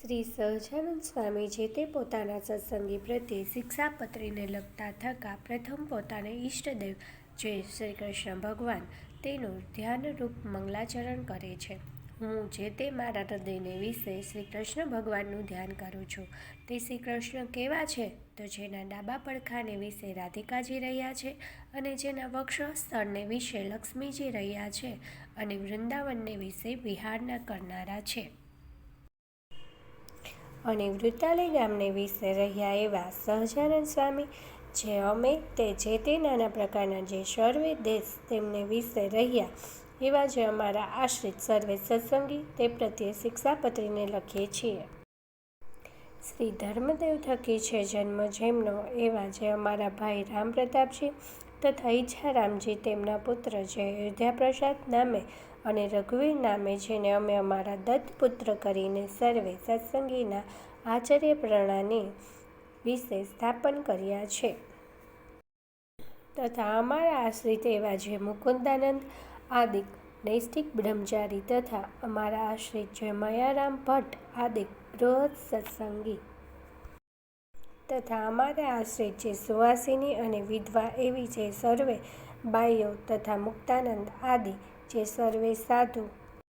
શ્રી સહજાનંદ સ્વામી જે તે પોતાના સત્સંગી પ્રત્યે શિક્ષાપત્રીને લખતા થકા પ્રથમ પોતાને ઈષ્ટદેવ જે શ્રી કૃષ્ણ ભગવાન તેનું ધ્યાનરૂપ મંગલાચરણ કરે છે. હું જે તે મારા હૃદયને વિશે શ્રી કૃષ્ણ ભગવાનનું ધ્યાન કરું છું તે શ્રી કૃષ્ણ કેવા છે તો જેના ડાબા પડખાને વિશે રાધિકાજી રહ્યા છે અને જેના વક્ષસ્થળને વિશે લક્ષ્મીજી રહ્યા છે અને વૃંદાવનને વિશે વિહારના કરનારા છે. અને વૃતાલય ગામને વિશે રહ્યા એવા સહજાનંદ સ્વામી જે અમે તે જે તે નાના પ્રકારના જે સર્વે દેશ તેમને વિશે રહ્યા એવા જે અમારા આશ્રિત સર્વે સત્સંગી તે પ્રત્યે શિક્ષાપત્રીને લખીએ છીએ. શ્રી ધર્મદેવ થકી છે જન્મ જેમનો એવા જે અમારા ભાઈ રામપ્રતાપજી તથા ઈચ્છારામજી તેમના પુત્ર જે અયોધ્યાપ્રસાદ નામે અને રઘુવીર નામે જેને અમે અમારા દત્તપુત્ર કરીને સર્વે સત્સંગીના આચાર્ય પ્રણાની વિશે સ્થાપન કર્યા છે. તથા અમારા આશ્રિત એવા જે મુકુંદાનંદ આદિક નૈષ્ઠિક બ્રહ્મચારી તથા અમારા આશ્રિત જે મયારામ ભટ્ટ આદિક બૃહદ સત્સંગી તથા અમારા આશ્રિત જે સુવાસિની અને વિધવા એવી જે સર્વે બાઈઓ તથા મુક્તાનંદ આદિ જે સર્વે સાધુ